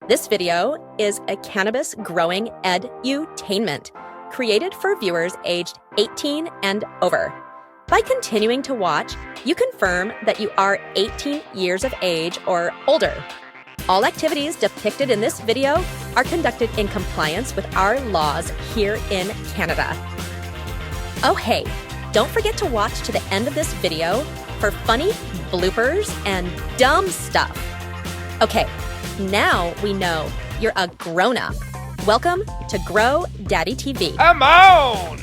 This video is a cannabis growing edutainment created for viewers aged 18 and over. By continuing to watch, you confirm that you are 18 years of age or older. All activities depicted in this video are conducted in compliance with our laws here in Canada. Oh hey, don't forget to watch to the end of this video for funny bloopers and dumb stuff. Okay, now we know you're a grown-up. Welcome to GrowDaddyTV. I'm on!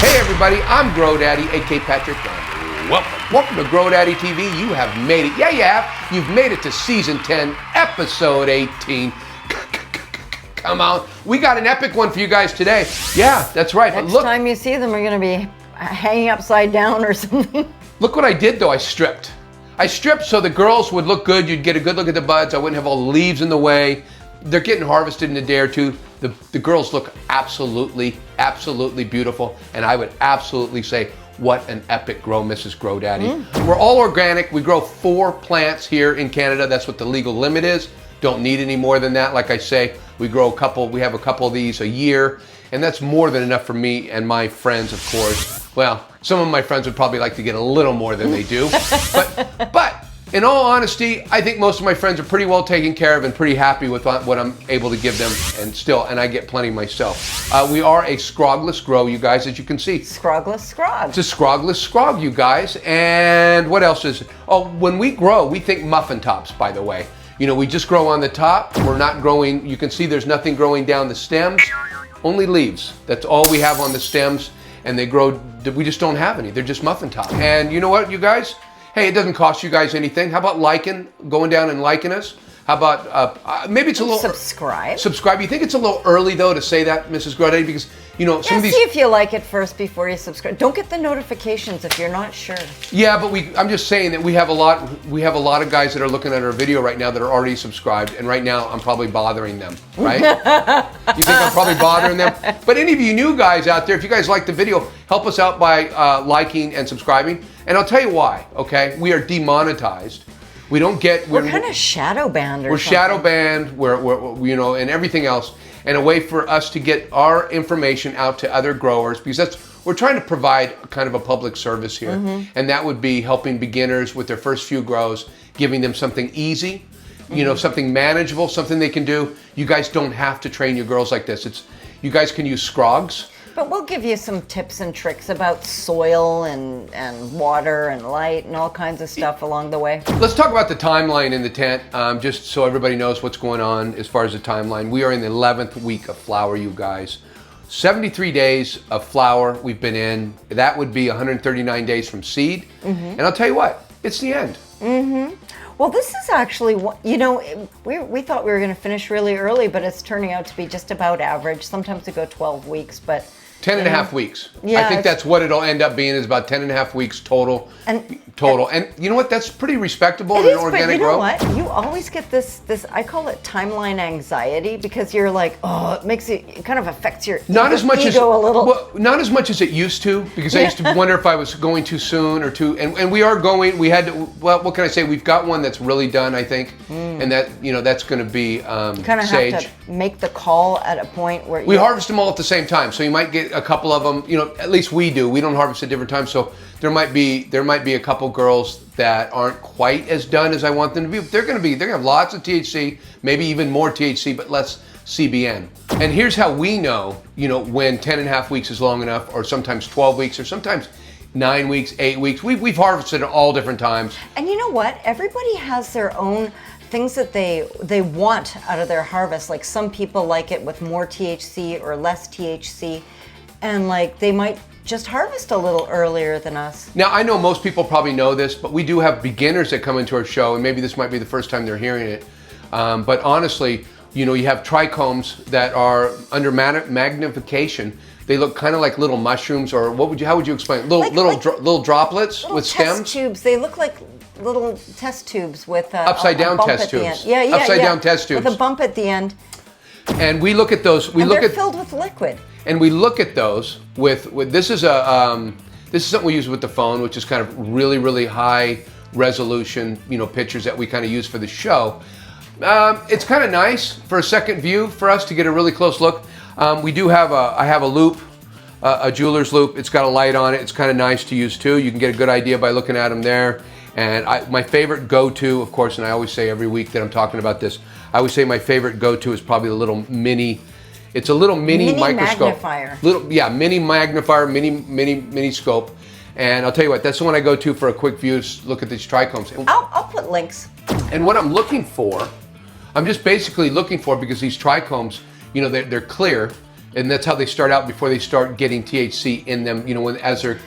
Everybody, I'm GrowDaddy, aka Patrick, and welcome to GrowDaddyTV. You have made it. Yeah, you have. You've made it to season 10, episode 18. Come on, we got an epic one for you guys today. Yeah, that's right. Next time you see them, we're going to be hanging upside down or something. Look what I did, though. I stripped so the girls would look good. You'd get a good look at the buds. I wouldn't have all the leaves in the way. They're getting harvested in a day or two. The girls look absolutely beautiful, and I would absolutely say, what an epic grow, Mrs. GrowDaddy. We're all organic. We grow 4 plants here in Canada. That's what the legal limit is. Don't need any more than that. Like I say, we have a couple of these a year, and that's more than enough for me and my friends, of course. Well, some of my friends would probably like to get a little more than they do, but in all honesty, I think most of my friends are pretty well taken care of and pretty happy with what I'm able to give them, and I get plenty myself. We are a Scrogless grow, you guys, as you can see. Scrogless Scrog. It's a Scrogless Scrog, you guys. And what else is it? Oh, when we grow, we think muffin tops, by the way. You know, we just grow on the top. We're not growing, you can see there's nothing growing down the stems, only leaves. That's all we have on the stems, and they grow, we just don't have any. They're just muffin tops. And you know what, you guys? Hey, it doesn't cost you guys anything. How about going down and liking us? How about, maybe it's a little... Subscribe. You think it's a little early, though, to say that, Mrs. GrowDaddy? Because, you know, some of these... see if you like it first before you subscribe. Don't get the notifications if you're not sure. Yeah, but I'm just saying that we have a lot of guys that are looking at our video right now that are already subscribed, and right now I'm probably bothering them, right? You think I'm probably bothering them? But any of you new guys out there, if you guys like the video, help us out by liking and subscribing. And I'll tell you why, okay? We are demonetized. We don't get... We're kind of shadow banned or something. We're shadow banned, we're, you know, and everything else. And a way for us to get our information out to other growers, because we're trying to provide kind of a public service here. And that would be helping beginners with their first few grows, giving them something easy, you know, something manageable, something they can do. You guys don't have to train your girls like this. You guys can use Scrogs. But we'll give you some tips and tricks about soil and water and light and all kinds of stuff along the way. Let's talk about the timeline in the tent, just so everybody knows what's going on as far as the timeline. We are in the 11th week of flower, you guys. 73 days of flower we've been in. That would be 139 days from seed. And I'll tell you what, it's the end. Well, this is actually, you know, we thought we were going to finish really early, but it's turning out to be just about average. Sometimes we go 12 weeks, but 10 and a half weeks. Yeah, I think that's what it'll end up being, is about 10 and a half weeks total. And you know what? That's pretty respectable in an organic grow. But you know what? You always get this, I call it timeline anxiety, because you're like, oh, it kind of affects your ego a little. Well, not as much as it used to, because I used to wonder if I was going too soon or too, and we are going, we had to, well, what can I say? We've got one that's really done, I think. And that, you know, that's going to be you kind of sage. have to make the call at a point where we harvest them all at the same time. So you might get a couple of them, at least we do. We don't harvest at different times, so there might be a couple girls that aren't quite as done as I want them to be. But they're going to have lots of THC, maybe even more THC, but less CBN. And here's how we know, when 10.5 weeks is long enough, or sometimes 12 weeks, or sometimes 9 weeks, 8 weeks. We've harvested at all different times. And you know what? Everybody has their own things that they want out of their harvest. Like some people like it with more THC or less THC, and like they might just harvest a little earlier than us. Now, I know most people probably know this, but we do have beginners that come into our show, and maybe this might be the first time they're hearing it. But honestly, you have trichomes that are under magnification. They look kind of like little mushrooms, or how would you explain? Little droplets with stems? Test tubes. They look like little test tubes with upside down test tubes. Upside down test tubes with a bump at the end. And we look at those. They're filled with liquid. And we look at those with this is something we use with the phone, which is kind of really, really high resolution, pictures that we kind of use for the show. It's kind of nice for a second view for us to get a really close look. We do have I have a loop, a jeweler's loop. It's got a light on it. It's kind of nice to use too. You can get a good idea by looking at them there. And my favorite go-to, of course, and I always say every week that I'm talking about this, I always say my favorite go-to is probably the little mini. It's a little mini microscope. Magnifier. Mini magnifier, mini scope. And I'll tell you what, that's the one I go to for a quick view. Look at these trichomes. I'll put links. And what I'm looking for, I'm just basically looking for, because these trichomes, they're clear, and that's how they start out before they start getting THC in them. As the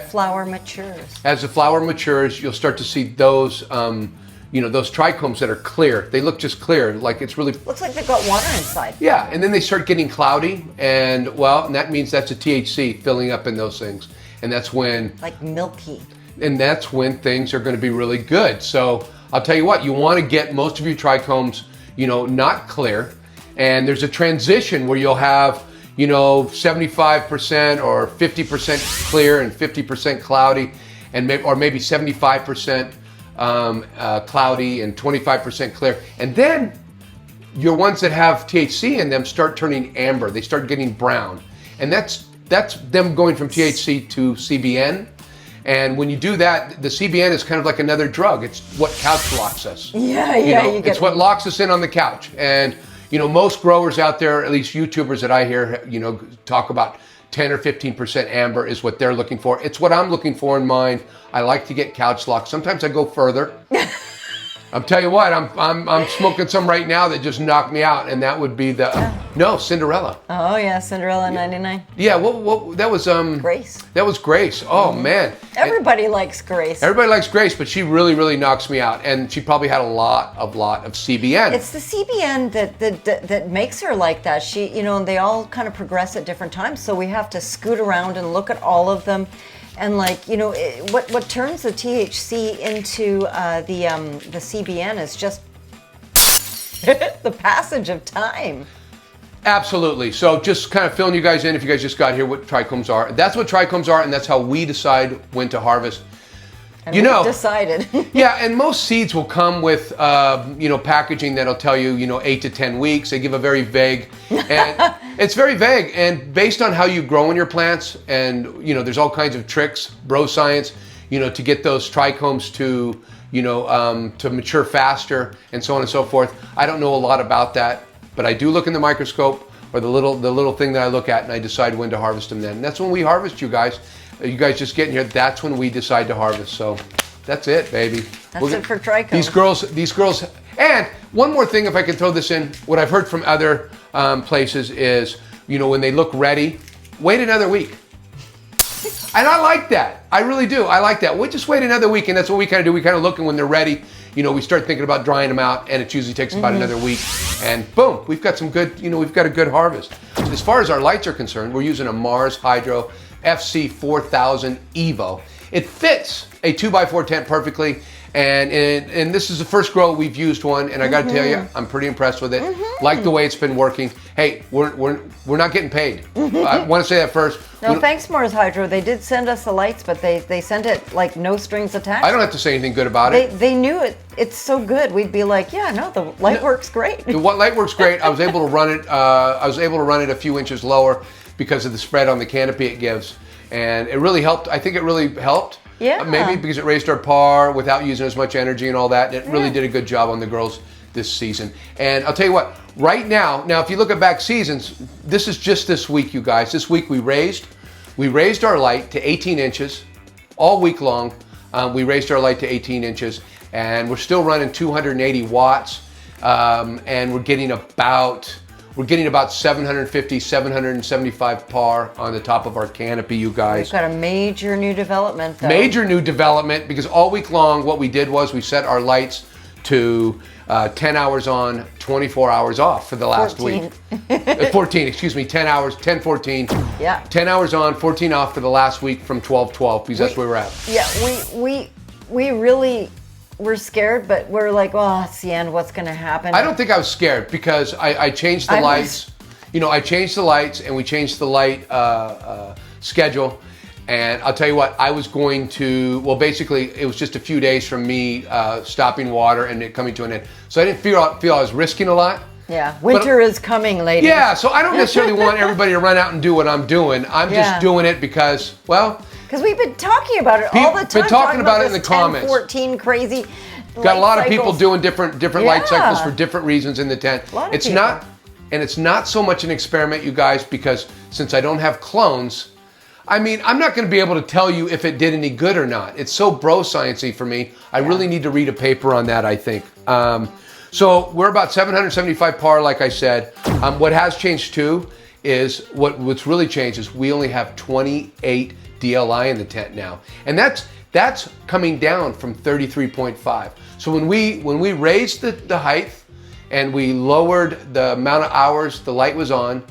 flower matures. As the flower matures, you'll start to see those, those trichomes that are clear. They look just clear, like it's really... Looks like they've got water inside. Yeah, and then they start getting cloudy, and that means that's a THC filling up in those things. And that's when... Like milky. And that's when things are going to be really good. So I'll tell you what, you want to get most of your trichomes, not clear. And there's a transition where you'll have 75% or 50% clear and 50% cloudy, and maybe 75% cloudy and 25% clear. And then your ones that have THC in them start turning amber. They start getting brown. And that's them going from THC to CBN. And when you do that, the CBN is kind of like another drug. It's what couch locks us. It's what locks us in on the couch. And most growers out there, at least YouTubers that I hear, talk about 10 or 15% amber is what they're looking for. It's what I'm looking for in mine. I like to get couch locked. Sometimes I go further. I'll tell you what, I'm smoking some right now that just knocked me out, and that would be Cinderella. Oh yeah, Cinderella 99. Yeah, what that was Grace. That was Grace. Oh man. Everybody likes Grace. Everybody likes Grace, but she really, really knocks me out, and she probably had a lot of CBN. It's the CBN that makes her like that. She, they all kind of progress at different times, so we have to scoot around and look at all of them. And what turns the THC into the CBN is just the passage of time. Absolutely. So just kind of filling you guys in, if you guys just got here, what trichomes are. That's what trichomes are, and that's how we decide when to harvest. And we've decided. Yeah, and most seeds will come with packaging that'll tell you 8 to 10 weeks. They give a very vague, and it's very vague. And based on how you grow in your plants, and there's all kinds of tricks, bro science, to get those trichomes to mature faster, and so on and so forth. I don't know a lot about that, but I do look in the microscope, or the little thing that I look at, and I decide when to harvest them. Then and that's when we harvest, you guys. You guys just getting here, that's when we decide to harvest. So that's it, baby. That's it for trichomes. These girls, and one more thing, if I can throw this in, what I've heard from other places is, when they look ready, wait another week. And I like that. I really do. I like that. We just wait another week, and that's what we kind of do. We kind of look, and when they're ready, we start thinking about drying them out, and it usually takes about another week. And boom, we've got some good, we've got a good harvest. As far as our lights are concerned, we're using a Mars Hydro FC 4000 Evo. It fits a 2x4 tent perfectly, and this is the first grow we've used one, and I got to tell you, I'm pretty impressed with it. Like the way it's been working. Hey, we're not getting paid. I want to say that first. No, thanks, Mars Hydro. They did send us the lights, but they sent it like no strings attached. I don't have to say anything good about it. They knew it. It's so good. We'd be like, yeah, no, the light works great. The light works great. I was able to run it. I was able to run it a few inches lower, because of the spread on the canopy it gives. And it really helped. I think it really helped. Yeah. Maybe because it raised our par without using as much energy and all that. It really did a good job on the girls this season. And I'll tell you what, right now if you look at back seasons, this is just this week, you guys. This week we raised our light to 18 inches all week long. We raised our light to 18 inches, and we're still running 280 watts, and we're getting about 750, 775 par on the top of our canopy, you guys. We've got a major new development, though. Major new development, because all week long what we did was we set our lights to 10 hours on, 24 hours off for the last 14. week. 14, excuse me, 10 hours, 10, 14. Yeah. 10 hours on, 14 off for the last week from 12, because that's where we're at. Yeah, we really were scared, but we're like, oh, it's the end, what's going to happen? I don't think I was scared, because I changed the lights. I changed the lights, and we changed the light schedule. And I'll tell you what, I was going to, well, basically, it was just a few days from me stopping water and it coming to an end. So I didn't feel I was risking a lot. Yeah, winter is coming, ladies. Yeah, so I don't necessarily want everybody to run out and do what I'm doing. I'm just doing it because, well... Because we've been talking about it all the time. Been talking about it in the comments. 14 crazy Got a lot of people cycles. doing different light cycles for different reasons in the tent. It's not so much an experiment, you guys, because since I don't have clones, I mean, I'm not going to be able to tell you if it did any good or not. It's so bro science-y for me. I really need to read a paper on that, I think. So we're about 775 par, like I said. What has changed too is what's really changed is we only have 28 DLI in the tent now, and that's coming down from 33.5. So when we raised the height and we lowered the amount of hours the light was on,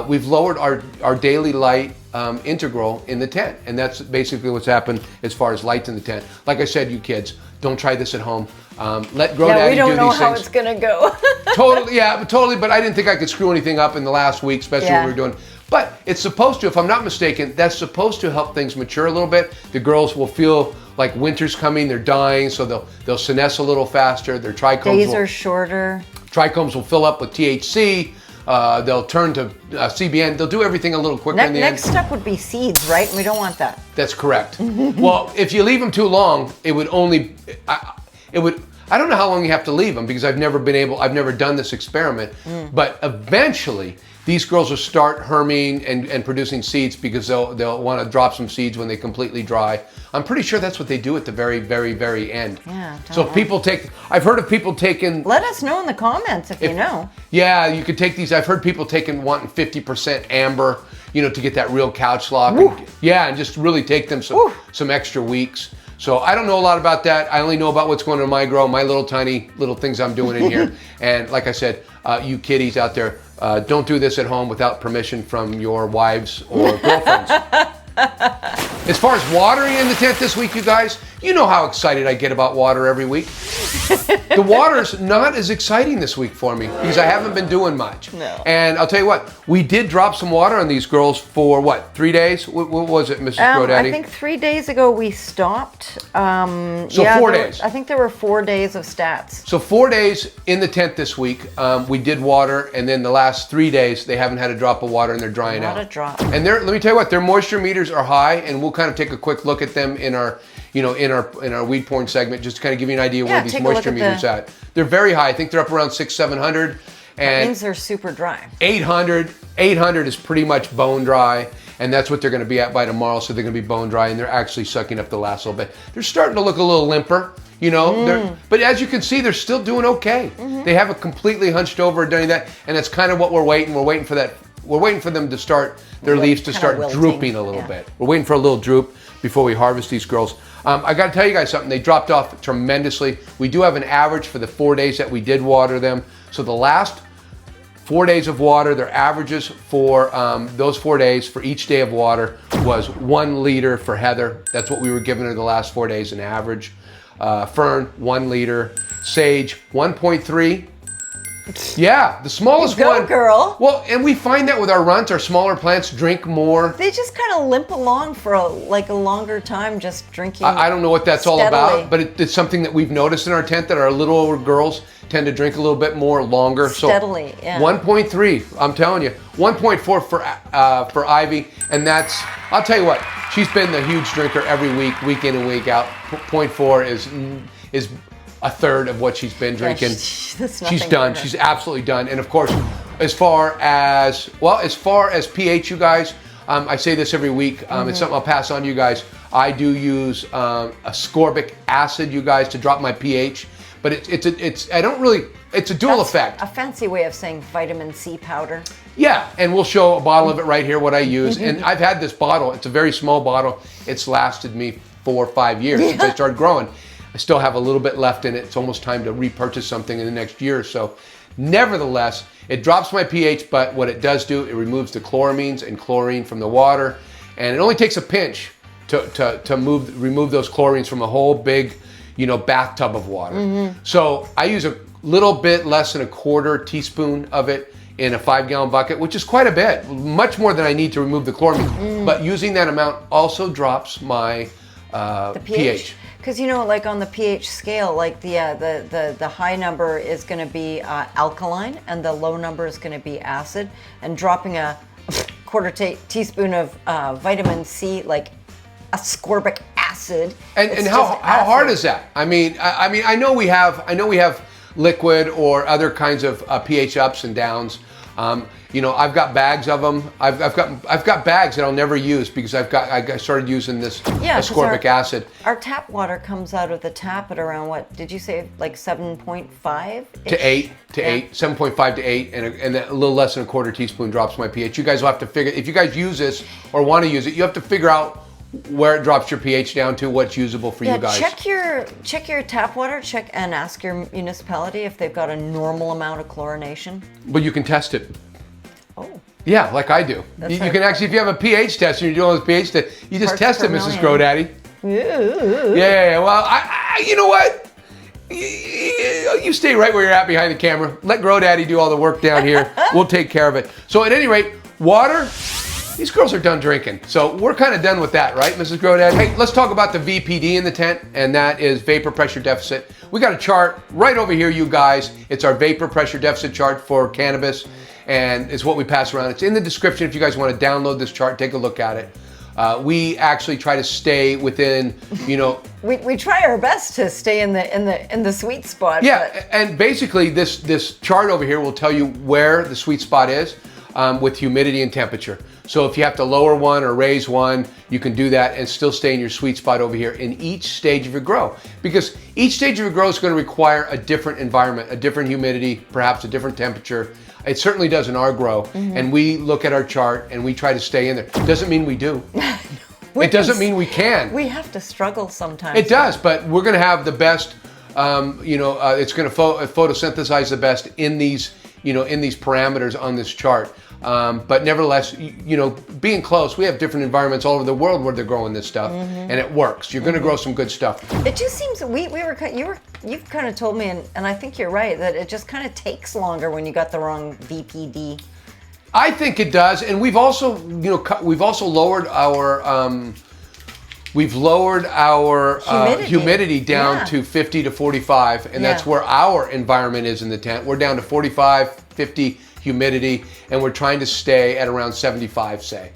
we've lowered our daily light integral in the tent, and that's basically what's happened as far as lights in the tent. Like I said, you kids, don't try this at home. Let GrowDaddy do these things. Yeah, we don't know how it's gonna go. Totally. But I didn't think I could screw anything up in the last week, especially when we were doing. But it's supposed to, if I'm not mistaken, that's supposed to help things mature a little bit. The girls will feel like winter's coming, they're dying, so they'll senesce a little faster. Their trichomes Days are shorter. Trichomes will fill up with THC. They'll turn to CBN. They'll do everything a little quicker in the end. Next step would be seeds, right? And we don't want that. That's correct. Well, if you leave them too long, it would only, I don't know how long you have to leave them, because I've never done this experiment, but eventually these girls will start herming and producing seeds, because they'll want to drop some seeds when they completely dry. I'm pretty sure that's what they do at the very, very, very end. Yeah. So I've heard of people taking. Let us know in the comments if you know. Yeah, you could take these. I've heard people wanting 50% amber, to get that real Couchlock. And just really take them some extra weeks. So I don't know a lot about that. I only know about what's going on in my grow, my little tiny little things I'm doing in here. And like I said, you kiddies out there, don't do this at home without permission from your wives or girlfriends. As far as watering in the tent this week, you guys, you know how excited I get about water every week. The water's not as exciting this week for me because I haven't been doing much. No. And I'll tell you what, we did drop some water on these girls for 3 days? What was it, Mrs. GrowDaddy? I think 3 days ago we stopped. So 4 days. I think there were 4 days of stats. So 4 days in the tent this week, we did water, and then the last 3 days they haven't had a drop of water and they're drying out. Not a drop. And let me tell you what, their moisture meters are high, and we'll kind of take a quick look at them in our in our weed porn segment, just to kind of give you an idea where these moisture meters at. They're very high. I think they're up around 600-700. That means they're super dry. 800 is pretty much bone dry, and that's what they're going to be at by tomorrow. So they're going to be bone dry, and they're actually sucking up the last little bit. They're starting to look a little limper, but as you can see, they're still doing okay. They haven't completely hunched over or done that, and that's kind of what we're waiting. We're waiting for that. We're waiting for them to start their leaves to start drooping a little bit. We're waiting for a little droop before we harvest these girls. I got to tell you guys something. They dropped off tremendously. We do have an average for the 4 days that we did water them. So the last 4 days of water, their averages for those 4 days for each day of water was 1 liter for Heather. That's what we were giving her the last 4 days, an average. Fern, 1 liter. Sage, 1.3. Yeah, the smallest Go, one. girl. Well, and we find that with our runts, our smaller plants drink more. They just kind of limp along for a longer time, just drinking. I don't know what that's all steadily. about, but it's something that we've noticed in our tent that our little older girls tend to drink a little bit more longer. Steadily, so yeah. 1.3, I'm telling you, 1.4 for Ivy, and that's, I'll tell you what, she's been the huge drinker every week in and week out. 0.4 is a third of what she's been drinking. She's done. She's absolutely done. And of course, as far as pH, you guys, I say this every week. It's something I'll pass on to you guys. I do use ascorbic acid, you guys, to drop my pH. But it's a dual effect. A fancy way of saying vitamin C powder. Yeah, and we'll show a bottle of it right here, what I use. And I've had this bottle. It's a very small bottle. It's lasted me 4 or 5 years since I started growing. I still have a little bit left in it. It's almost time to repurchase something in the next year or so. Nevertheless, it drops my pH, but what it does do, it removes the chloramines and chlorine from the water. And it only takes a pinch to remove those chlorines from a whole big, bathtub of water. So I use a little bit less than a quarter teaspoon of it in a 5-gallon bucket, which is quite a bit, much more than I need to remove the chloramine. But using that amount also drops my pH. Because like on the pH scale, like the high number is going to be alkaline, and the low number is going to be acid. And dropping a quarter teaspoon of vitamin C, like ascorbic acid. And how hard is that? I mean, I know we have liquid or other kinds of pH ups and downs. I've got bags of them. I've got bags that I'll never use because I started using this ascorbic acid. Our tap water comes out of the tap at around, what did you say, like 7.5 to 8 7.5 to 8, and a little less than a quarter teaspoon drops my pH. You guys will have to figure, if you guys use this or want to use it, you have to figure out where it drops your pH down to, what's usable for you guys. Check your tap water, and ask your municipality if they've got a normal amount of chlorination. But you can test it. Oh. Yeah, like I do. You can actually, if you have a pH test and you're doing this pH test, you just test it, Mrs. GrowDaddy. Yeah. Well, you know what? You stay right where you're at behind the camera. Let GrowDaddy do all the work down here. We'll take care of it. So at any rate, water. These girls are done drinking. So we're kind of done with that, right, Mrs. GrowDaddy? Hey, let's talk about the VPD in the tent, and that is vapor pressure deficit. We got a chart right over here, you guys. It's our vapor pressure deficit chart for cannabis, and it's what we pass around. It's in the description if you guys want to download this chart, take a look at it. We actually try to stay within, We try our best to stay in the sweet spot. Yeah, and basically this chart over here will tell you where the sweet spot is with humidity and temperature. So if you have to lower one or raise one, you can do that and still stay in your sweet spot over here in each stage of your grow. Because each stage of your grow is going to require a different environment, a different humidity, perhaps a different temperature. It certainly does in our grow. And we look at our chart and we try to stay in there. Doesn't mean we do. It doesn't mean we can. We have to struggle sometimes. It does, but we're going to have the best, it's going to photosynthesize the best in these, in these parameters on this chart. But nevertheless, being close, we have different environments all over the world where they're growing this stuff, and it works. You're going to grow some good stuff. It just seems you've kind of told me, and I think you're right, that it just kind of takes longer when you got the wrong VPD. I think it does, and we've also lowered our humidity down to 50 to 45, and that's where our environment is in the tent. We're down to 45, 50 humidity, and we're trying to stay at around 75, say,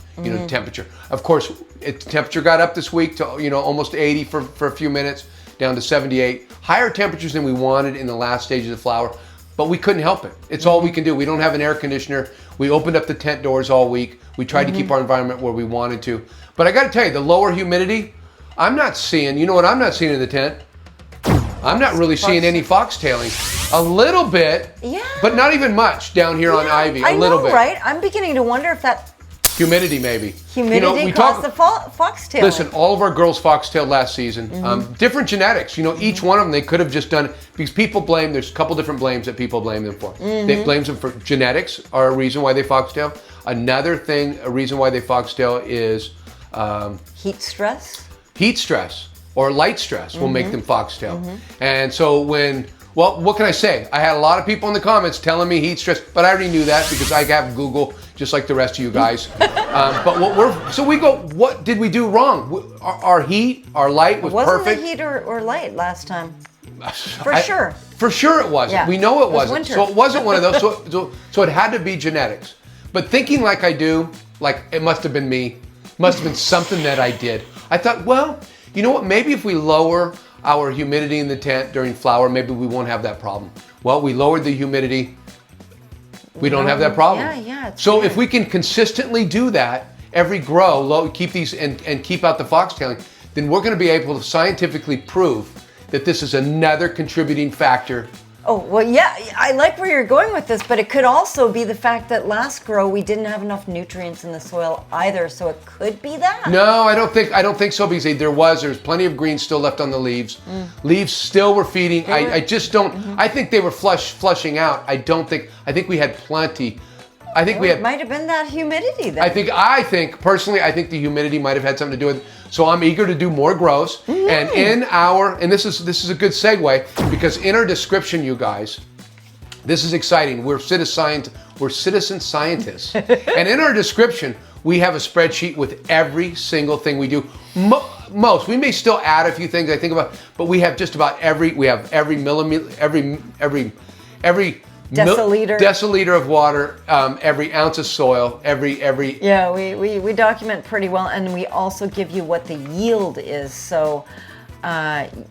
temperature. Of course, temperature got up this week to almost 80 for a few minutes, down to 78. Higher temperatures than we wanted in the last stages of flower, but we couldn't help it. It's all we can do. We don't have an air conditioner. We opened up the tent doors all week. We tried to keep our environment where we wanted to. But I got to tell you, the lower humidity, I'm not seeing, what I'm not seeing in the tent? I'm not really seeing any foxtailing. A little bit, but not even much down here on Ivy. A little bit. Right? I'm beginning to wonder if that humidity maybe. Humidity caused the foxtail. Listen, all of our girls foxtailed last season. Different genetics. Each one of them, they could have just done, because people blame, there's a couple different blames that people blame them for. They blame them for genetics are a reason why they foxtail. Another thing, a reason why they foxtail is heat stress. Heat stress or light stress will make them foxtail. And so when Well, what can I say? I had a lot of people in the comments telling me heat stress, but I already knew that because I have Google, just like the rest of you guys. But what did we do wrong? Our heat, our light was perfect. Wasn't the heat or light last time? For sure. For sure it wasn't. Yeah. We know it wasn't. Winter. So it wasn't one of those. So it had to be genetics. But thinking like I do, like it must have been me, must have been something that I did. I thought, well, you know what? Maybe if we lower our humidity in the tent during flower, maybe we won't have that problem. Well, we lowered the humidity. We don't have that problem. Yeah. So if we can consistently do that, every grow, keep these and keep out the foxtailing, then we're going to be able to scientifically prove that this is another contributing factor. Oh, well, yeah, I like where you're going with this, but it could also be the fact that last grow we didn't have enough nutrients in the soil either, so it could be that. No, I don't think so, because there's plenty of green still left on the leaves. Leaves still were feeding. I just don't, I think they were flushing out. I think we had plenty. It might have been that humidity then. I think personally, the humidity might have had something to do with it. So I'm eager to do more grows. And and this is a good segue, because in our description, you guys, this is exciting. We're citizen scientists. And in our description, we have a spreadsheet with every single thing we do. Most, we may still add a few things I think about, but we have just about every millimeter, every deciliter of water, every ounce of soil, every. Yeah, we document pretty well, and we also give you what the yield is, so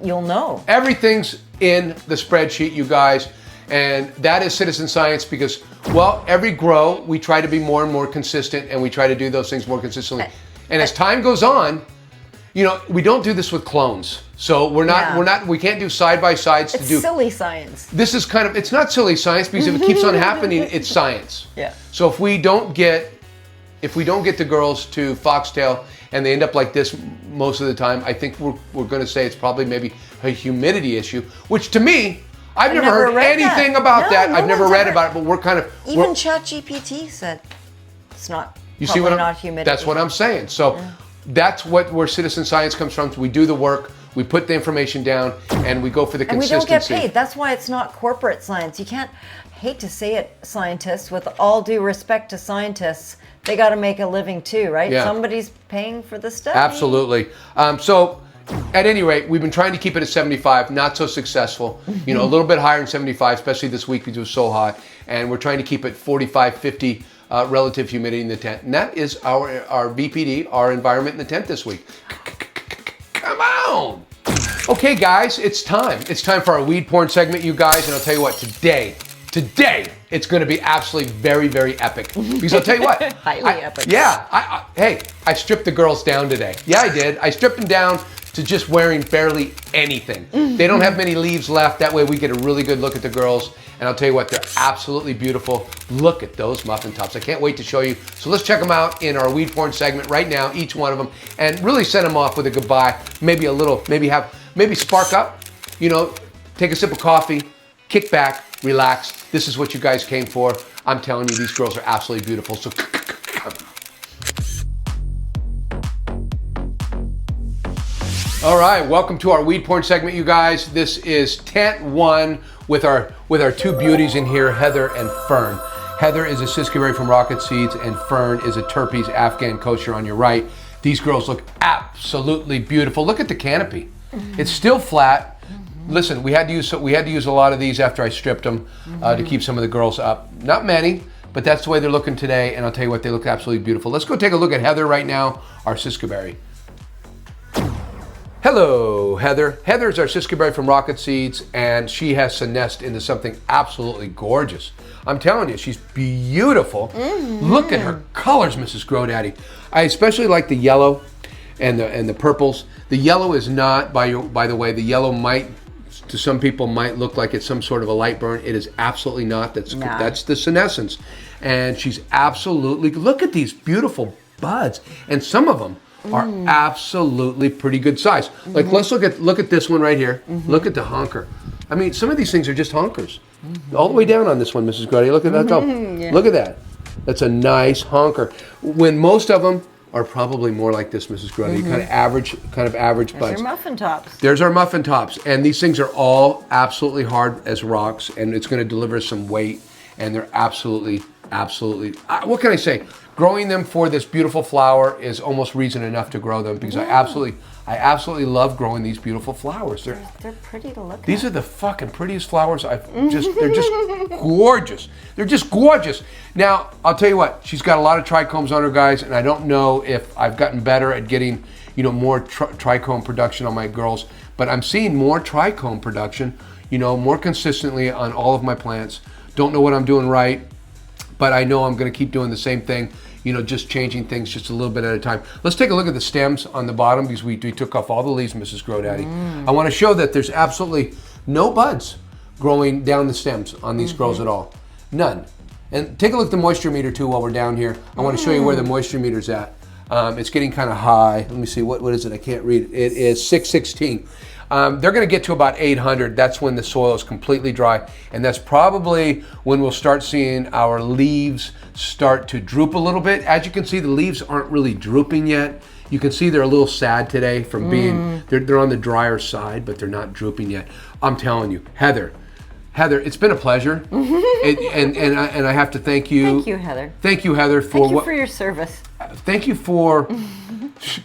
you'll know. Everything's in the spreadsheet, you guys, and that is citizen science, because, well, every grow we try to be more and more consistent, and we try to do those things more consistently. And as time goes on, we don't do this with clones. So we can't do side-by-sides It's silly science. This is it's not silly science, because if it keeps on happening, it's science. Yeah. So if we don't get the girls to foxtail and they end up like this most of the time, I think we're going to say it's probably maybe a humidity issue, which to me, I've never heard anything about that. I've never read about it, but we're even ChatGPT said it's not. You see what not humidity. That's what I'm saying. So that's where citizen science comes from. We do the work. We put the information down, and we go for the consistency. And we don't get paid. That's why it's not corporate science. You can't, hate to say it, scientists, with all due respect to scientists, they got to make a living too, right? Yeah. Somebody's paying for the study. Absolutely. So at any rate, we've been trying to keep it at 75, not so successful. A little bit higher than 75, especially this week because it was so hot. And we're trying to keep it 45, 50 relative humidity in the tent. And that is our VPD, our environment in the tent this week. Come on! Okay, guys, it's time. It's time for our weed porn segment, you guys. And I'll tell you what, today, it's going to be absolutely very, very epic. Because I'll tell you what. Highly epic. Yeah. I stripped the girls down today. Yeah, I did. I stripped them down to just wearing barely anything. They don't have many leaves left. That way we get a really good look at the girls. And I'll tell you what, they're absolutely beautiful. Look at those muffin tops. I can't wait to show you. So let's check them out in our weed porn segment right now, each one of them, and really set them off with a goodbye. Maybe a little, maybe spark up, take a sip of coffee, kick back, relax. This is what you guys came for. I'm telling you, these girls are absolutely beautiful. So all right, welcome to our weed porn segment, you guys. This is tent one with our two beauties in here, Heather and Fern. Heather is a Shiskaberry from Rocket Seeds, and Fern is a TERPYZ Afghan Kosher on your right. These girls look absolutely beautiful. Look at the canopy. It's still flat. Listen, we had to use a lot of these after I stripped them to keep some of the girls up. Not many, but that's the way they're looking today. And I'll tell you what, they look absolutely beautiful. Let's go take a look at Heather right now, our Shiskaberry. Hello, Heather. Heather's our Shiskaberry from Rocket Seeds, and she has senesced into something absolutely gorgeous. I'm telling you, she's beautiful. Look at her colors, Mrs. GrowDaddy. I especially like the yellow and the purples. The yellow is not, by the way, the yellow might, to some people, might look like it's some sort of a light burn. It is absolutely not. That's the senescence. And she's absolutely, look at these beautiful buds. And some of them are absolutely pretty good size. Like, let's look at this one right here. Look at the honker. I mean, some of these things are just honkers. All the way down on this one, Mrs. Grady. Look at that. Yeah. Look at that. That's a nice honker. When most of them are probably more like this, Mrs. GrowDaddy, kind of average There's buds. your muffin tops. There's our muffin tops, and these things are all absolutely hard as rocks, and it's going to deliver some weight, and they're absolutely, what can I say? Growing them for this beautiful flower is almost reason enough to grow them, because I absolutely love growing these beautiful flowers. They're pretty to look at. These are the fucking prettiest flowers they're just gorgeous. They're just gorgeous. Now, I'll tell you what, she's got a lot of trichomes on her, guys, and I don't know if I've gotten better at getting, more trichome production on my girls, but I'm seeing more trichome production, more consistently on all of my plants. Don't know what I'm doing right, but I know I'm going to keep doing the same thing, just changing things just a little bit at a time. Let's take a look at the stems on the bottom, because we took off all the leaves, Mrs. GrowDaddy. I want to show that there's absolutely no buds growing down the stems on these girls at all. None. And take a look at the moisture meter too while we're down here. I want to show you where the moisture meter's at. It's getting kind of high. Let me see, what is it? I can't read it. It is 616. They're going to get to about 800. That's when the soil is completely dry, and that's probably when we'll start seeing our leaves start to droop a little bit. As you can see, the leaves aren't really drooping yet. You can see they're a little sad today from being, they're on the drier side, but they're not drooping yet. I'm telling you, Heather, it's been a pleasure, and I have to thank you. Thank you, Heather. Thank you, Heather, for your service. Thank you for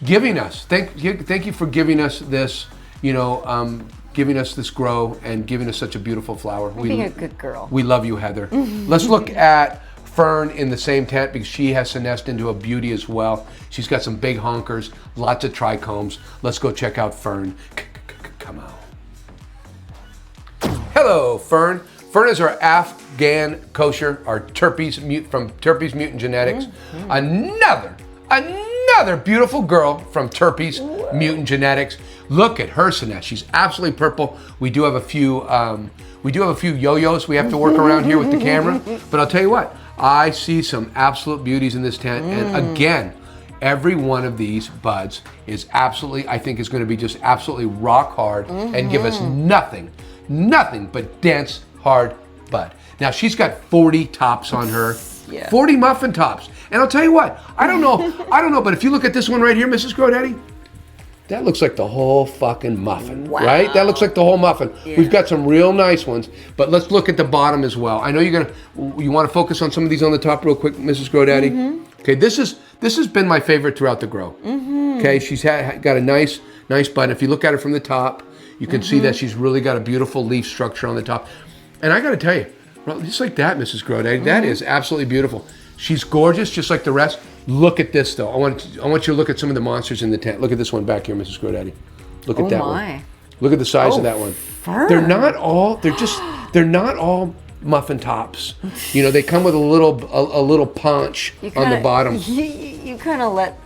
giving us. Thank you for giving us this. Giving us this grow and giving us such a beautiful flower. Being a good girl. We love you, Heather. Let's look at Fern in the same tent, because she has senesced into a beauty as well. She's got some big honkers, lots of trichomes. Let's go check out Fern. Come on. Hello, Fern. Fern is our Afghan Kosher, our TERPYZ from TERPYZ Mutant Genetics. Another beautiful girl from TERPYZ Mutant Genetics. Look at her senesce. She's absolutely purple. We do have a few yo-yos we have to work around here with the camera. But I'll tell you what, I see some absolute beauties in this tent. And again, every one of these buds is absolutely, I think, is going to be just absolutely rock hard and give us nothing but dense, hard bud. Now, she's got 40 tops on her. Yeah. 40 muffin tops. And I'll tell you what, I don't know, but if you look at this one right here, Mrs. GrowDaddy, that looks like the whole fucking muffin, right? That looks like the whole muffin. Yeah. We've got some real nice ones, but let's look at the bottom as well. I know you want to focus on some of these on the top real quick, Mrs. GrowDaddy. Okay, this has been my favorite throughout the grow. Okay, she's got a nice bud. If you look at her from the top, you can see that she's really got a beautiful leaf structure on the top. And I got to tell you, just like that, Mrs. GrowDaddy, that is absolutely beautiful. She's gorgeous, just like the rest. Look at this, though. I want you to look at some of the monsters in the tent. Look at this one back here, Mrs. GrowDaddy. Look at that one. Look at the size of that one. Fern. They're not all muffin tops. They come with a little punch on the bottom. You kind of let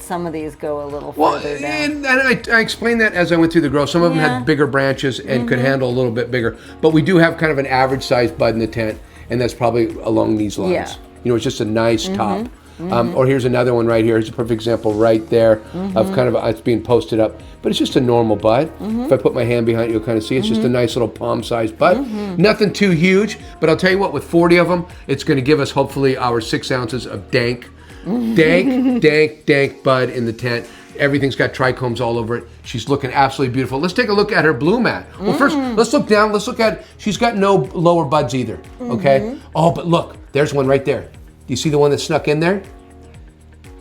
some of these go a little further down. And I explained that as I went through the grow. Some of them had bigger branches and could handle a little bit bigger. But we do have kind of an average sized bud in the tent, and that's probably along these lines. Yeah. It's just a nice top. Or here's another one right here. Here's a perfect example right there of kind of it's being posted up. But it's just a normal bud. If I put my hand behind it, you'll kind of see it's just a nice little palm-sized bud. Nothing too huge, but I'll tell you what, with 40 of them, it's going to give us hopefully our 6 ounces of dank bud in the tent. Everything's got trichomes all over it. She's looking absolutely beautiful. Let's take a look at her Blumat. Well, first, let's look down. Let's look at, she's got no lower buds either, okay? Oh, but look, there's one right there. Do you see the one that snuck in there?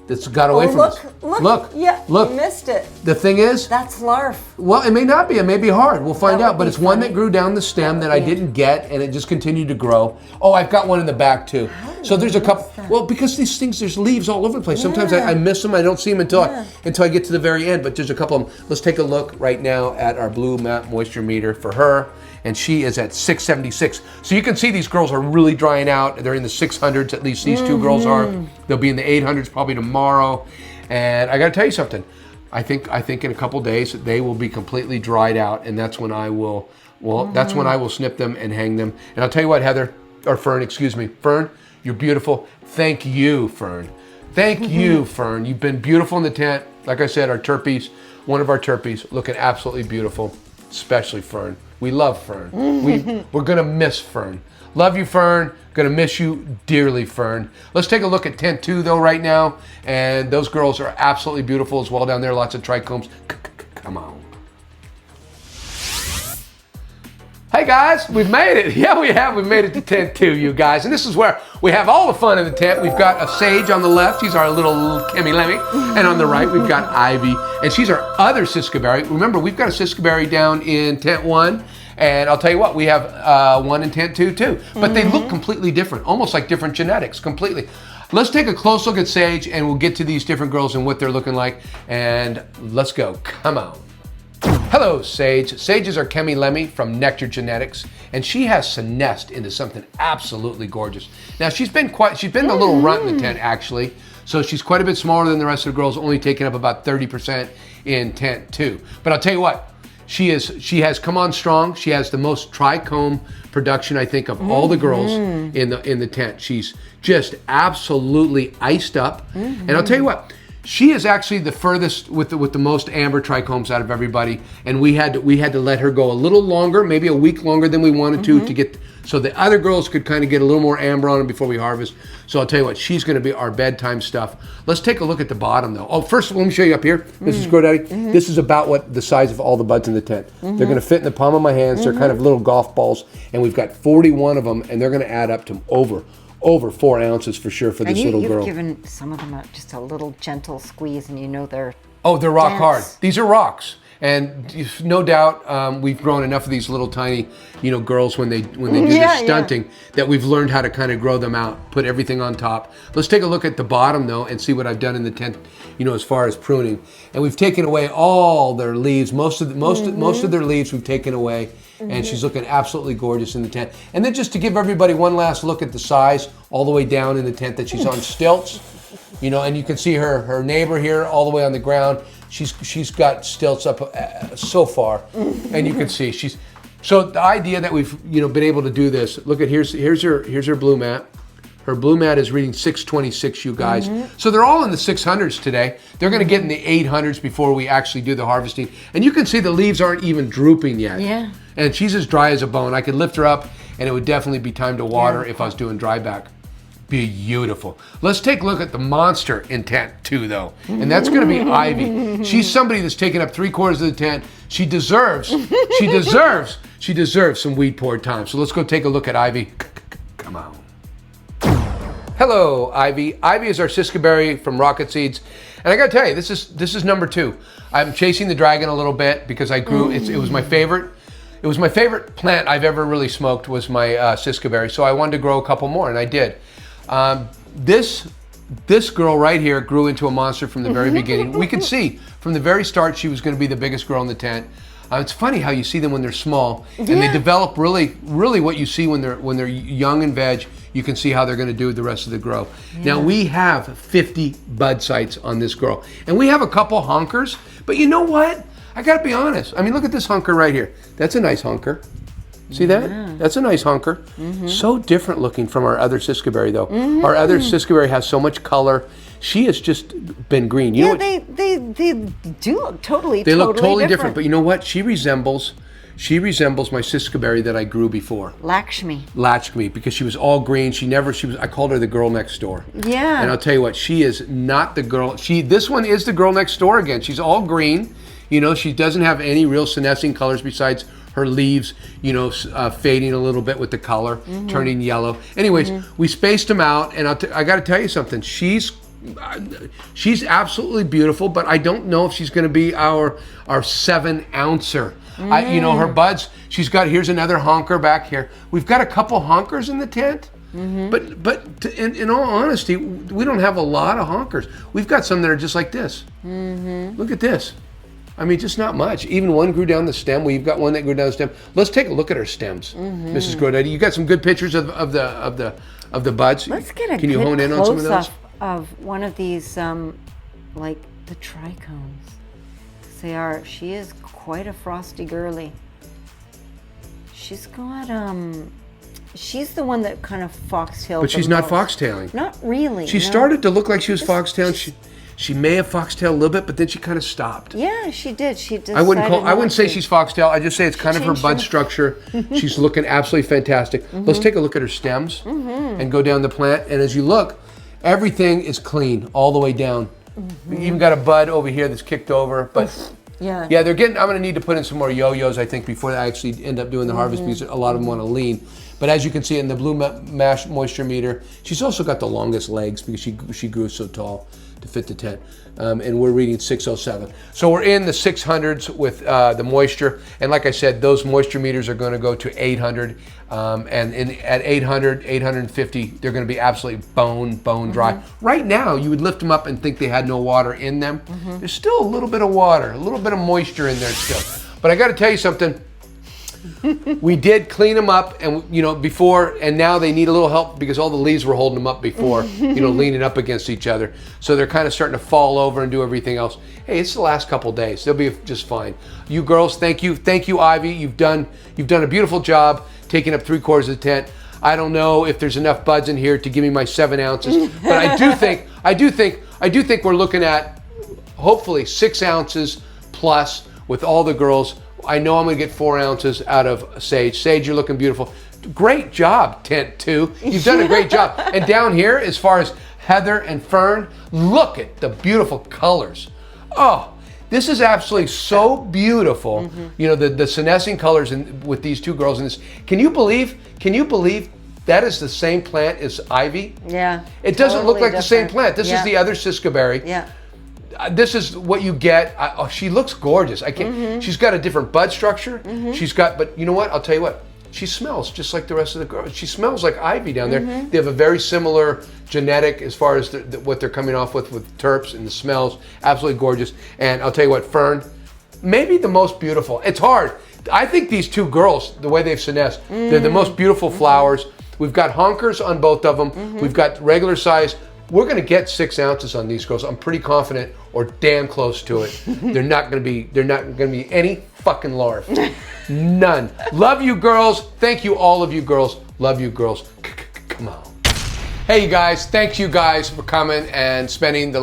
That's got away from us. Look. Yeah, look. You missed it. The thing is, that's larf. Well, it may not be. It may be hard. We'll find out. But it's one that grew down the stem that I didn't get, and it just continued to grow. Oh, I've got one in the back too. So there's a couple. Well, because these things, there's leaves all over the place. Sometimes I miss them. I don't see them until I get to the very end. But there's a couple of them. Let's take a look right now at our Blumat moisture meter for her. And she is at 676. So you can see these girls are really drying out. They're in the 600s, at least these two girls are. They'll be in the 800s probably tomorrow. And I gotta tell you something. I think in a couple days they will be completely dried out, and that's when I will, that's when I will snip them and hang them. And I'll tell you what, Fern, excuse me. Fern, you're beautiful. Thank you, Fern. Thank you, Fern. You've been beautiful in the tent. Like I said, our TERPYZ, one of our TERPYZ, looking absolutely beautiful, especially Fern. We love Fern. We're gonna miss Fern. Love you, Fern. Gonna miss you dearly, Fern. Let's take a look at tent 2 though right now. And those girls are absolutely beautiful as well down there. Lots of trichomes. Come on. Hey guys, we've made it. Yeah, we have. We've made it to tent 2, you guys. And this is where we have all the fun in the tent. We've got a Sage on the left. She's our little Chemy Lemmy. And on the right, we've got Ivy. And she's our other Shiskaberry. Remember, we've got a Shiskaberry down in tent 1. And I'll tell you what, we have one in tent 2 too. But they look completely different, almost like different genetics, completely. Let's take a close look at Sage and we'll get to these different girls and what they're looking like. And let's go. Come on. Hello, Sage. Sage is our Chemy Lemmy from Nectar Genetics, and she has senesced into something absolutely gorgeous. Now, she's been the little runt in the tent, actually, so she's quite a bit smaller than the rest of the girls, only taking up about 30% in tent 2. But I'll tell you what, she has come on strong. She has the most trichome production, I think, of all the girls in the tent. She's just absolutely iced up, and I'll tell you what, she is actually the furthest with the most amber trichomes out of everybody, and we had to let her go a little longer, maybe a week longer than we wanted to get so the other girls could kind of get a little more amber on them before we harvest. So I'll tell you what, she's going to be our bedtime stuff. Let's take a look at the bottom though. Oh, first let me show you up here, Mrs. GrowDaddy. This is about what the size of all the buds in the tent. They're going to fit in the palm of my hands. They're kind of little golf balls, and we've got 41 of them, and they're going to add up to over 4 ounces for sure for this little girl. You've given some of them just a little gentle squeeze, and you know they're they're rock hard. These are rocks, and no doubt we've grown enough of these little tiny, girls when they do their stunting that we've learned how to kind of grow them out, put everything on top. Let's take a look at the bottom though and see what I've done in the tent, as far as pruning. And we've taken away all their leaves, most of their leaves we've taken away. And she's looking absolutely gorgeous in the tent. And then just to give everybody one last look at the size, all the way down in the tent, that she's on stilts, and you can see her neighbor here all the way on the ground. She's got stilts up so far, and you can see so the idea that we've been able to do this. Look at here's her Blumat. Her Blumat is reading 626, you guys. So they're all in the 600s today. They're going to get in the 800s before we actually do the harvesting. And you can see the leaves aren't even drooping yet. Yeah. And she's as dry as a bone. I could lift her up, and it would definitely be time to water if I was doing DryBack. Beautiful. Let's take a look at the monster in tent 2 though. And that's going to be Ivy. She's somebody that's taken up 3/4 of the tent. She deserves some weed poured time. So let's go take a look at Ivy. Come on. Hello, Ivy. Ivy is our Shiskaberry from Rocket Seeds. And I gotta tell you, this is number 2. I'm chasing the dragon a little bit because I grew, it was my favorite. It was my favorite plant I've ever really smoked was my Shiskaberry. So I wanted to grow a couple more, and I did. This girl right here grew into a monster from the very beginning. We could see from the very start she was gonna be the biggest girl in the tent. It's funny how you see them when they're small, and they develop really what you see when they're young and veg. You can see how they're going to do the rest of the grow. Now we have 50 bud sites on this girl, and we have a couple honkers. But you know what? I got to be honest. I mean, look at this honker right here. That's a nice honker. See that? That's a nice honker. So different looking from our other Shiskaberry though. Our other Shiskaberry has so much color. She has just been green. You know what? They do look totally different. But you know what? She resembles my Shiskaberry that I grew before. Lakshmi, because she was all green. I called her the girl next door. Yeah. And I'll tell you what, she is not the girl. This one is the girl next door again. She's all green. She doesn't have any real senescing colors besides her leaves, fading a little bit with the color, turning yellow. Anyways, we spaced them out, and I got to tell you something. She's absolutely beautiful, but I don't know if she's going to be our 7-ouncer. Her buds. Here's another honker back here. We've got a couple honkers in the tent, but in all honesty, we don't have a lot of honkers. We've got some that are just like this. Look at this. I mean, just not much. Even one grew down the stem. We've got one that grew down the stem. Let's take a lolook at our stems, Mrs. GrowDaddy. You got some good pictures of the buds. Let's get a Can you hone in on some of those? Of one of these, like the trichomes. She is quite a frosty girly. She's got, she's the one that kind of foxtailed. But she's not foxtailing. Not really. She started to look like she was foxtailing. She may have foxtail a little bit, but then she kind of stopped. Yeah, she did. She decided I wouldn't say to. she's foxtail. I just say it's kind of her bud structure. She's looking absolutely fantastic. Let's take a look at her stems and go down the plant. And as you look, everything is clean all the way down. We even got a bud over here that's kicked over, but yeah, they're getting. I'm going to need to put in some more yo-yos, I think, before I actually end up doing the harvest, because a lot of them want to lean. But as you can see in the Blumat moisture meter, she's also got the longest legs because she grew so tall to fit the tent. And we're reading 607. So we're in the 600s with the moisture. And like I said, those moisture meters are going to go to 800. At 800, 850, they're going to be absolutely bone dry. Right now, you would lift them up and think they had no water in them. There's still a little bit of water, a little bit of moisture in there still. But I got to tell you something. We did clean them up, and before, and now they need a little help because all the leaves were holding them up before, leaning up against each other. So they're kind of starting to fall over and do everything else. Hey, it's the last couple days. They'll be just fine. You girls, thank you, Ivy. You've done a beautiful job taking up 3/4 of the tent. I don't know if there's enough buds in here to give me my 7 ounces, but I do think we're looking at hopefully 6 ounces plus with all the girls. I know I'm going to get 4 ounces out of Sage. Sage, you're looking beautiful. Great job, Tent 2. You've done a great job. And down here, as far as Heather and Fern, look at the beautiful colors. Oh, this is absolutely so beautiful. The senescing colors with these 2 girls in this. Can you believe that is the same plant as Ivy? Yeah. It doesn't look like the same plant. This is the other Shiskaberry. Yeah. This is what you get. She looks gorgeous. I can't. She's got a different bud structure. But you know what? I'll tell you what. She smells just like the rest of the girls. She smells like Ivy down there. They have a very similar genetic as far as what they're coming off with terps and the smells. Absolutely gorgeous. And I'll tell you what, Fern, maybe the most beautiful. It's hard. I think these 2 girls, the way they've senesced, they're the most beautiful flowers. We've got honkers on both of them. We've got regular size. We're going to get 6 ounces on these girls. I'm pretty confident, or damn close to it. They're not going to be any fucking larf. None. Love you girls. Thank you, all of you girls. Love you girls. Come on. Hey you guys, thank you guys for coming and spending It's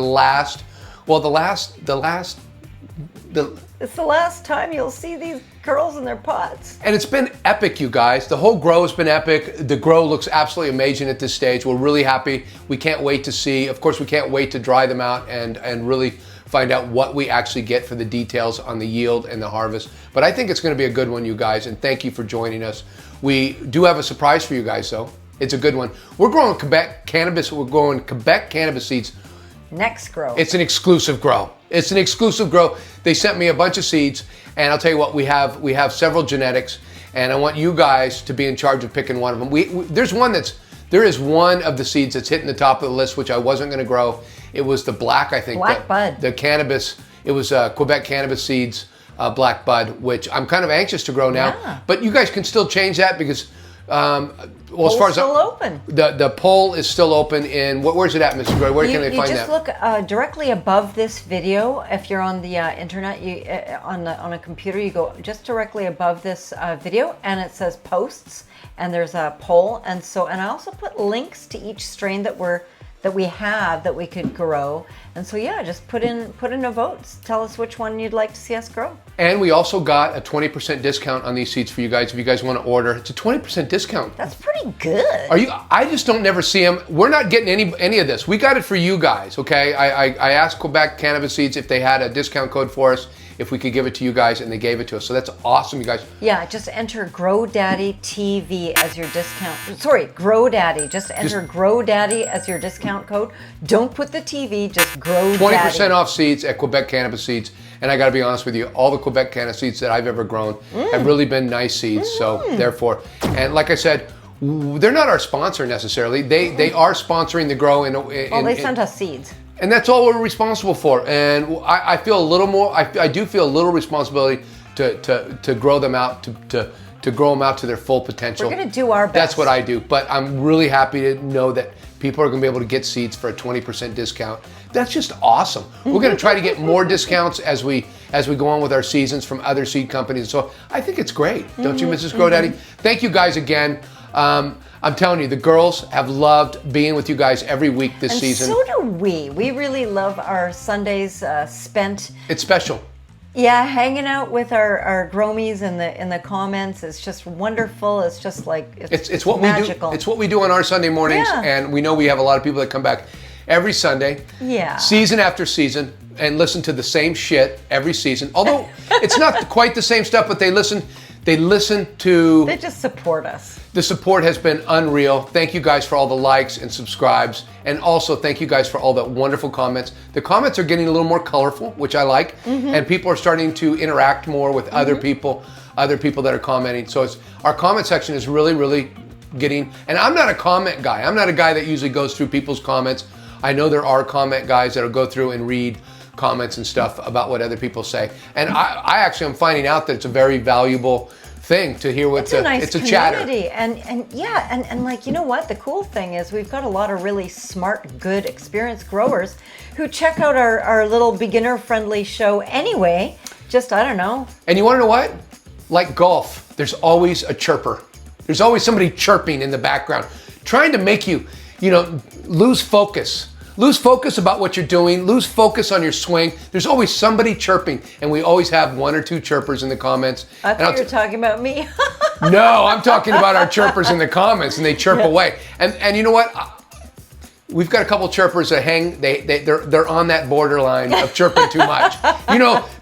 the last time you'll see these girls in their pots. And it's been epic, you guys. The whole grow has been epic. The grow looks absolutely amazing at this stage. We're really happy. We can't wait to see. Of course, we can't wait to dry them out and really find out what we actually get for the details on the yield and the harvest. But I think it's going to be a good one, you guys, and thank you for joining us. We do have a surprise for you guys, though. It's a good one. We're growing Quebec cannabis. We're growing Quebec cannabis seeds. Next grow. It's an exclusive grow. It's an exclusive grow. They sent me a bunch of seeds, and I'll tell you what, we have several genetics, and I want you guys to be in charge of picking one of them. There is one of the seeds that's hitting the top of the list, which I wasn't going to grow. It was the black, I think. Black bud. The cannabis. It was Quebec cannabis seeds, black bud, which I'm kind of anxious to grow now. Yeah. But you guys can still change that because, Poll's as far as still open. The poll is still open. In where's it at, Mr. Gray? Where can they find that? You just look directly above this video. If you're on the internet, on a computer, you go just directly above this video, and it says posts, and there's a poll, and I also put links to each strain that we have that we could grow. And so yeah, just put in a vote. Tell us which one you'd like to see us grow. And we also got a 20% discount on these seeds for you guys if you guys want to order. It's a 20% discount. That's pretty good. I just don't never see them. We're not getting any of this. We got it for you guys, okay? I asked Quebec Cannabis Seeds if they had a discount code for us, if we could give it to you guys, and they gave it to us. So that's awesome, you guys. Yeah, just enter GrowDaddyTV as your discount. Sorry, GrowDaddy. Just enter GrowDaddy as your discount code. Don't put the TV, just GrowDaddy. 20% off seeds at Quebec Cannabis Seeds. And I got to be honest with you, all the Quebec cannabis seeds that I've ever grown have really been nice seeds. So therefore, and like I said, they're not our sponsor necessarily. They are sponsoring the grow. They sent us seeds. And that's all we're responsible for. And I feel a little more, I do feel a little responsibility to grow them out, to grow them out to their full potential. We're going to do our best. That's what I do. But I'm really happy to know that people are going to be able to get seeds for a 20% discount. That's just awesome. We're going to try to get more discounts as we go on with our seasons from other seed companies. So I think it's great. Don't you, Mrs. GrowDaddy? Thank you guys again. I'm telling you, the girls have loved being with you guys every week this And season. so do we. We really love our Sundays spent. It's special. Yeah, hanging out with our Gromies in the comments is just wonderful. It's just like It's what magical. we do. It's what we do on our Sunday mornings, Yeah. and we know we have a lot of people that come back every Sunday, season after season, and listen to the same shit every season. Although it's not quite the same stuff, but they listen to. They just support us. The support has been unreal. Thank you guys for all the likes and subscribes, and also thank you guys for all the wonderful comments. The comments are getting a little more colorful, which I like, and people are starting to interact more with other people that are commenting. So our comment section is really, really getting. And I'm not a comment guy. I'm not a guy that usually goes through people's comments. I know there are comment guys that'll go through and read comments and stuff about what other people say. And I actually am finding out that it's a very valuable thing to hear what it's a chatter. And like, you know what, the cool thing is we've got a lot of really smart, good, experienced growers who check out our little beginner friendly show anyway. Just, I don't know. And you want to know what? Like golf, there's always a chirper. There's always somebody chirping in the background, trying to make you, lose focus. Lose focus about what you're doing. Lose focus on your swing. There's always somebody chirping, and we always have one or two chirpers in the comments. I thought you were talking about me. No, I'm talking about our chirpers in the comments, and they chirp away. And you know what? We've got a couple chirpers that hang. They're on that borderline of chirping too much.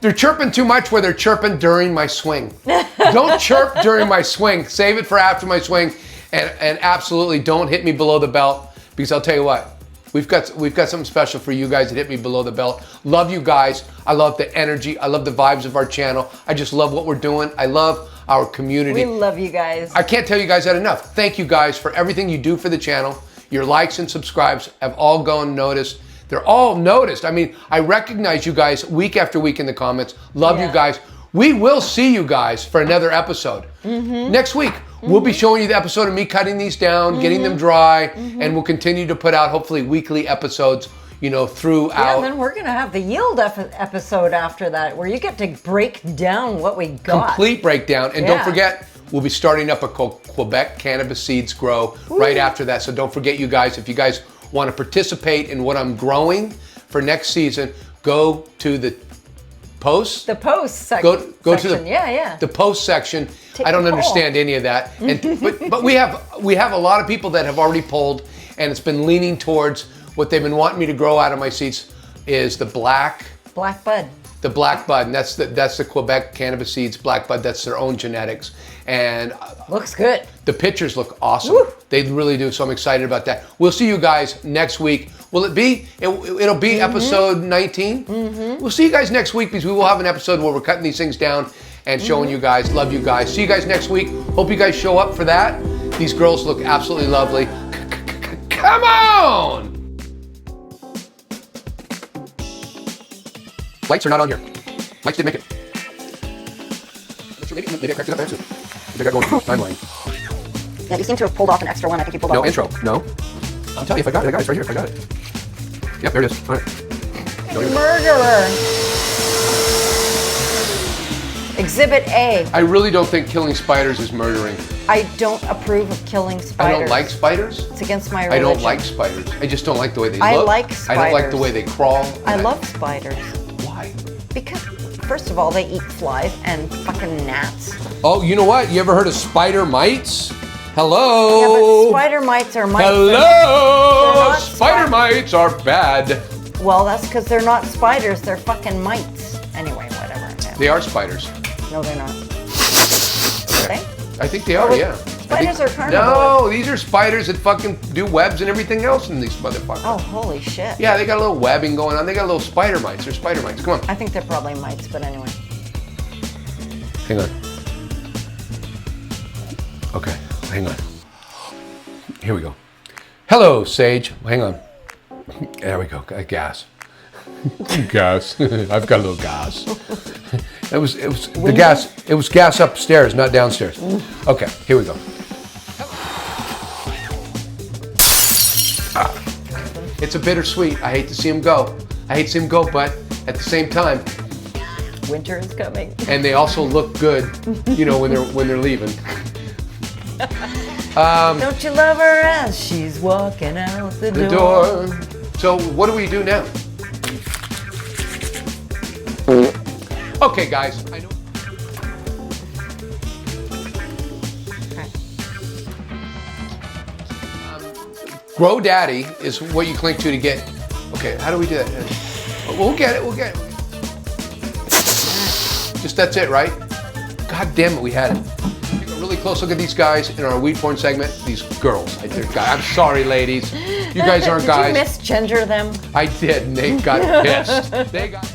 They're chirping too much where they're chirping during my swing. Don't chirp during my swing. Save it for after my swing, and absolutely don't hit me below the belt, because I'll tell you what. We've got something special for you guys that hit me below the belt. Love you guys. I love the energy. I love the vibes of our channel. I just love what we're doing. I love our community. We love you guys. I can't tell you guys that enough. Thank you guys for everything you do for the channel. Your likes and subscribes have all gone noticed. They're all noticed. I mean, I recognize you guys week after week in the comments. Love you guys. We will see you guys for another episode. Next week, we'll be showing you the episode of me cutting these down, getting them dry, and we'll continue to put out hopefully weekly episodes, throughout. Yeah, and then we're going to have the yield episode after that, where you get to break down what we got. Complete breakdown. And don't forget, we'll be starting up a Quebec cannabis seeds grow right after that. So don't forget, you guys, if you guys want to participate in what I'm growing for next season, go to the post. The post section. Go to the post section. I don't understand any of that. But we have a lot of people that have already polled, and it's been leaning towards what they've been wanting me to grow out of my seeds is the black bud. The black bud, and that's the Quebec cannabis seeds black bud. That's their own genetics, and looks good. The pictures look awesome. Woo. They really do. So I'm excited about that. We'll see you guys next week. Will it be? It'll be episode 19. We'll see you guys next week, because we will have an episode where we're cutting these things down and showing you guys. Love you guys. See you guys next week. Hope you guys show up for that. These girls look absolutely lovely. Come on! Lights are not on here. Lights didn't make it. Maybe I cracked it up by accident. Maybe I got going timeline. Yeah, you seem to have pulled off an extra one. I think you pulled off. No intro. No. I'm telling you, if I got it, it's right here. If I got it. Yep, there it is. All right. Murderer. Exhibit A. I really don't think killing spiders is murdering. I don't approve of killing spiders. I don't like spiders. It's against my religion. I don't like spiders. I just don't like the way they look. I like spiders. I don't like the way they crawl. I love spiders. Why? Because, first of all, they eat flies and fucking gnats. Oh, you know what? You ever heard of spider mites? Hello? Yeah, but spider mites are mites. Hello? Spider mites are bad. Well, that's because they're not spiders. They're fucking mites. Anyway, whatever. They are spiders. No, they're not. Are they? I think they are, yeah. Spiders are carnivores. No, these are spiders that fucking do webs and everything else in these motherfuckers. Oh, holy shit. Yeah, they got a little webbing going on. They got little spider mites. They're spider mites. Come on. I think they're probably mites, but anyway. Hang on. Okay, hang on. Here we go. Hello, Sage. Hang on. There we go. Gas. Gas. I've got a little gas. It was the gas. It was gas upstairs, not downstairs. Okay, here we go. It's a bittersweet. I hate to see him go. I hate to see him go, but at the same time, winter is coming. And they also look good, when they're leaving. Don't you love her as she's walking out the door? So what do we do now? Okay, guys. I know. GrowDaddy is what you click to get. Okay, how do we do that? We'll get it. Just that's it, right? God damn it, we had it. Take a really close look at these guys in our weed porn segment. These girls. I'm sorry, ladies. You guys aren't guys. Did you misgender them? I did, and they got pissed. They got.